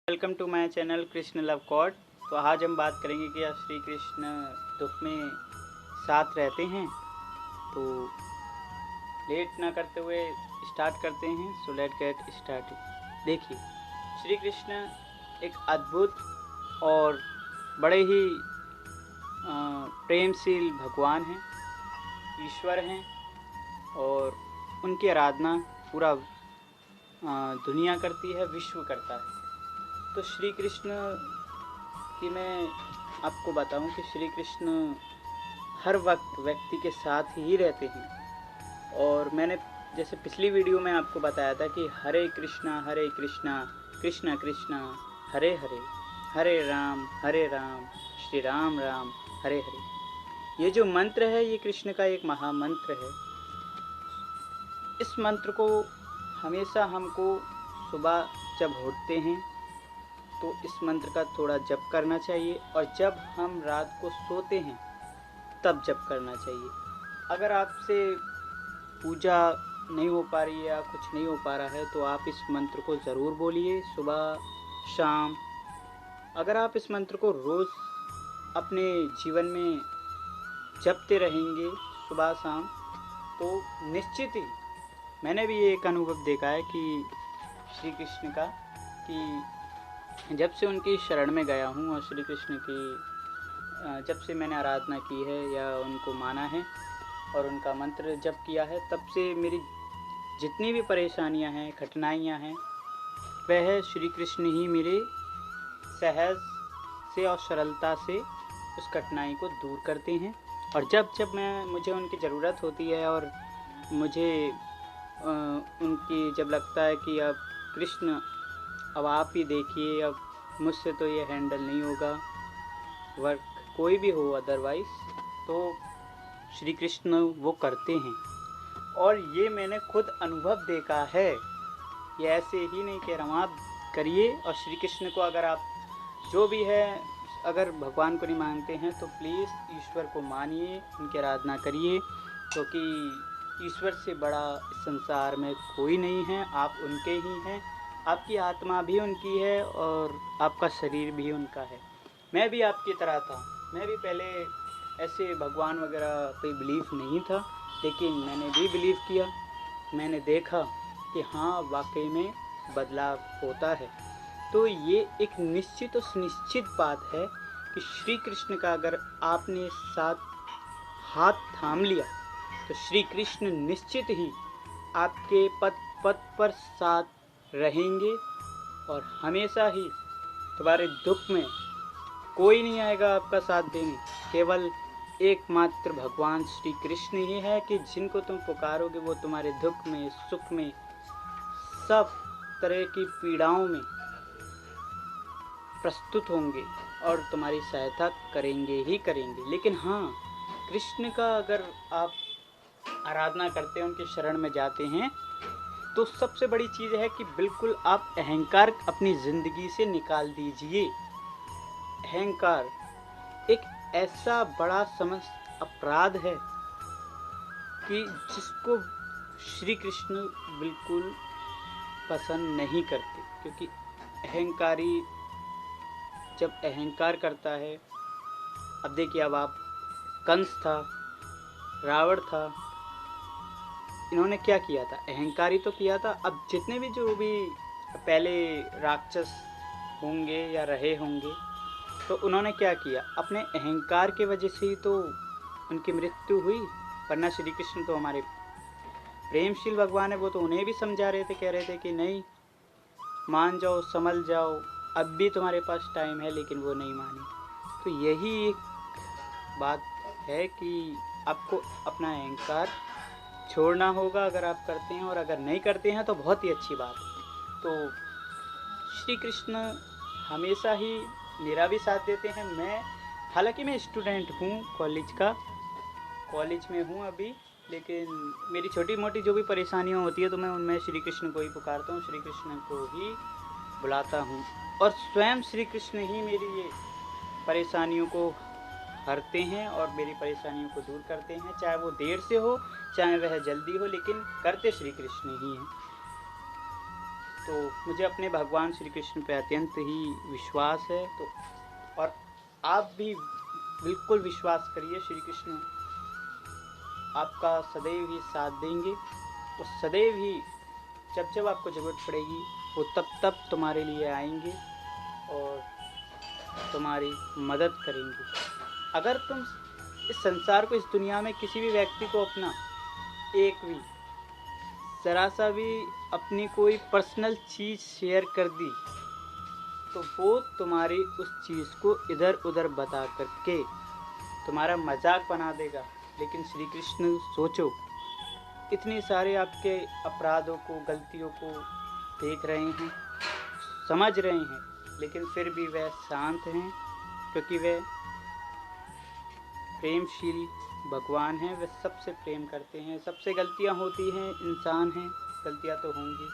Welcome to my channel Krishna love कॉड। तो आज हम बात करेंगे कि श्री कृष्ण दुख में साथ रहते हैं। तो लेट ना करते हुए स्टार्ट करते हैं। So let get started. देखिए, श्री कृष्ण एक अद्भुत और बड़े ही प्रेमशील भगवान हैं, ईश्वर हैं, और उनकी आराधना पूरा दुनिया करती है, विश्व करता है। तो श्री कृष्ण की मैं आपको बताऊं कि श्री कृष्ण हर वक्त व्यक्ति के साथ ही रहते हैं। और मैंने जैसे पिछली वीडियो में आपको बताया था कि हरे कृष्णा कृष्णा कृष्णा हरे हरे, हरे राम श्री राम राम हरे हरे। ये जो मंत्र है, ये कृष्ण का एक महामंत्र है। इस मंत्र को हमेशा हमको सुबह जब उठते हैं तो इस मंत्र का थोड़ा जप करना चाहिए, और जब हम रात को सोते हैं तब जप करना चाहिए। अगर आपसे पूजा नहीं हो पा रही है या कुछ नहीं हो पा रहा है तो आप इस मंत्र को ज़रूर बोलिए सुबह शाम। अगर आप इस मंत्र को रोज़ अपने जीवन में जपते रहेंगे सुबह शाम, तो निश्चित ही मैंने भी एक अनुभव देखा है कि श्री कृष्ण का, कि जब से उनकी शरण में गया हूँ और श्री कृष्ण की जब से मैंने आराधना की है या उनको माना है और उनका मंत्र जप किया है, तब से मेरी जितनी भी परेशानियाँ हैं, कठिनाइयाँ हैं, वह श्री कृष्ण ही मेरे सहज से और सरलता से उस कठिनाई को दूर करते हैं। और जब जब मुझे उनकी ज़रूरत होती है और मुझे उनकी जब लगता है कि अब कृष्ण अब आप ही देखिए, अब मुझसे तो ये हैंडल नहीं होगा, वर्क कोई भी हो अदरवाइज़, तो श्री कृष्ण वो करते हैं। और ये मैंने खुद अनुभव देखा है, ये ऐसे ही नहीं कह रहा हूँ। आप करिए, और श्री कृष्ण को अगर आप जो भी है, अगर भगवान को नहीं मानते हैं तो प्लीज़ ईश्वर को मानिए, उनकी आराधना करिए, क्योंकि ईश्वर से बड़ा इस संसार में कोई नहीं है। आप उनके ही हैं, आपकी आत्मा भी उनकी है और आपका शरीर भी उनका है। मैं भी आपकी तरह था, मैं भी पहले ऐसे भगवान वगैरह पे बिलीव नहीं था, लेकिन मैंने भी बिलीव किया। मैंने देखा कि हाँ, वाकई में बदलाव होता है। तो ये एक निश्चित और सुनिश्चित बात है कि श्री कृष्ण का अगर आपने साथ हाथ थाम लिया तो श्री कृष्ण निश्चित ही आपके पथ पर साथ रहेंगे, और हमेशा ही तुम्हारे दुख में कोई नहीं आएगा आपका साथ देने। केवल एकमात्र भगवान श्री कृष्ण ही है कि जिनको तुम पुकारोगे वो तुम्हारे दुख में, सुख में, सब तरह की पीड़ाओं में प्रस्तुत होंगे और तुम्हारी सहायता करेंगे ही करेंगे। लेकिन हाँ, कृष्ण का अगर आप आराधना करते हैं, उनके शरण में जाते हैं, तो सबसे बड़ी चीज़ है कि बिल्कुल आप अहंकार अपनी ज़िंदगी से निकाल दीजिए। अहंकार एक ऐसा बड़ा समस्त अपराध है कि जिसको श्री कृष्ण बिल्कुल पसंद नहीं करते, क्योंकि अहंकारी जब अहंकार करता है, अब देखिए, अब आप कंस था, रावण था, इन्होंने क्या किया था? अहंकारी तो किया था। अब जितने भी जो भी पहले राक्षस होंगे या रहे होंगे, तो उन्होंने क्या किया? अपने अहंकार के वजह से ही तो उनकी मृत्यु हुई। वरना श्री कृष्ण तो हमारे प्रेमशील भगवान है, वो तो उन्हें भी समझा रहे थे, कह रहे थे कि नहीं, मान जाओ, संभल जाओ, अब भी तुम्हारे पास टाइम है, लेकिन वो नहीं मानी। तो यही एक बात है कि आपको अपना अहंकार छोड़ना होगा अगर आप करते हैं, और अगर नहीं करते हैं तो बहुत ही अच्छी बात है। तो श्री कृष्ण हमेशा ही मेरा भी साथ देते हैं। हालांकि मैं स्टूडेंट हूँ कॉलेज में हूँ अभी, लेकिन मेरी छोटी मोटी जो भी परेशानियाँ होती है तो मैं उनमें श्री कृष्ण को ही पुकारता हूँ, श्री कृष्ण को ही बुलाता हूँ, और स्वयं श्री कृष्ण ही मेरी ये परेशानियों को हरते हैं और मेरी परेशानियों को दूर करते हैं। चाहे वो देर से हो, चाहे वह जल्दी हो, लेकिन करते श्री कृष्ण ही हैं। तो मुझे अपने भगवान श्री कृष्ण पे अत्यंत ही विश्वास है। तो और आप भी बिल्कुल विश्वास करिए, श्री कृष्ण आपका सदैव ही साथ देंगे और सदैव ही जब जब आपको ज़रूरत पड़ेगी वो तब तुम्हारे लिए आएंगे और तुम्हारी मदद करेंगे। अगर तुम इस संसार को, इस दुनिया में किसी भी व्यक्ति को अपना एक भी ज़रा सा भी अपनी कोई पर्सनल चीज़ शेयर कर दी तो वो तुम्हारी उस चीज़ को इधर उधर बता करके तुम्हारा मजाक बना देगा। लेकिन श्री कृष्ण सोचो, इतने सारे आपके अपराधों को, गलतियों को देख रहे हैं, समझ रहे हैं, लेकिन फिर भी वह शांत हैं, क्योंकि वह प्रेमशील भगवान हैं। वे सबसे प्रेम करते हैं। सबसे गलतियां होती हैं, इंसान हैं, गलतियां तो होंगी,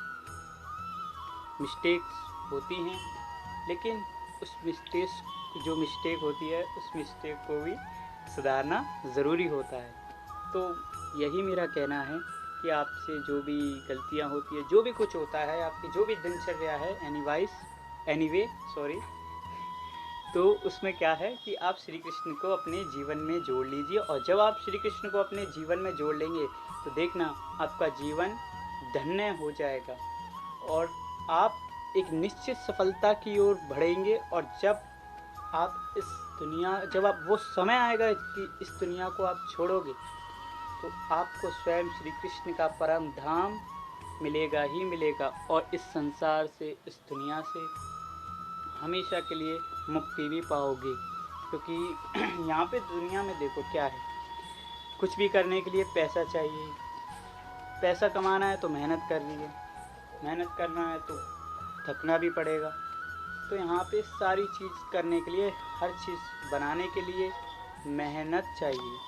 मिस्टेक्स होती हैं, लेकिन उस जो मिस्टेक होती है उस मिस्टेक को भी सुधारना ज़रूरी होता है। तो यही मेरा कहना है कि आपसे जो भी गलतियां होती है, जो भी कुछ होता है, आपकी जो भी दिनचर्या है, एनीवे तो उसमें क्या है कि आप श्री कृष्ण को अपने जीवन में जोड़ लीजिए। और जब आप श्री कृष्ण को अपने जीवन में जोड़ लेंगे तो देखना आपका जीवन धन्य हो जाएगा और आप एक निश्चित सफलता की ओर बढ़ेंगे। और जब आप वो समय आएगा कि इस दुनिया को आप छोड़ोगे तो आपको स्वयं श्री कृष्ण का परम धाम मिलेगा ही मिलेगा और इस संसार से, इस दुनिया से हमेशा के लिए मुक्ति भी पाओगे। क्योंकि यहाँ पे दुनिया में देखो क्या है, कुछ भी करने के लिए पैसा चाहिए। पैसा कमाना है तो मेहनत करनी है, मेहनत करना है तो थकना भी पड़ेगा। तो यहाँ पे सारी चीज़ करने के लिए, हर चीज़ बनाने के लिए मेहनत चाहिए।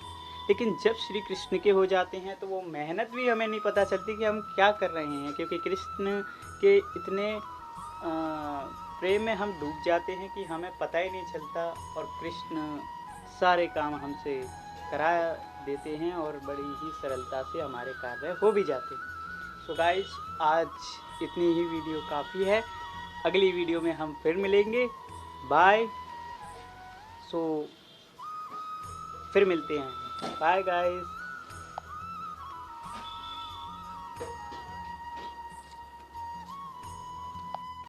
लेकिन जब श्री कृष्ण के हो जाते हैं तो वो मेहनत भी हमें नहीं पता चलती कि हम क्या कर रहे हैं, क्योंकि कृष्ण के इतने प्रेम में हम डूब जाते हैं कि हमें पता ही नहीं चलता और कृष्ण सारे काम हमसे करा देते हैं और बड़ी ही सरलता से हमारे कार्य हो भी जाते हैं। सो गाइज, आज इतनी ही वीडियो काफ़ी है। अगली वीडियो में हम फिर मिलेंगे। बाय। फिर मिलते हैं। Bye guys.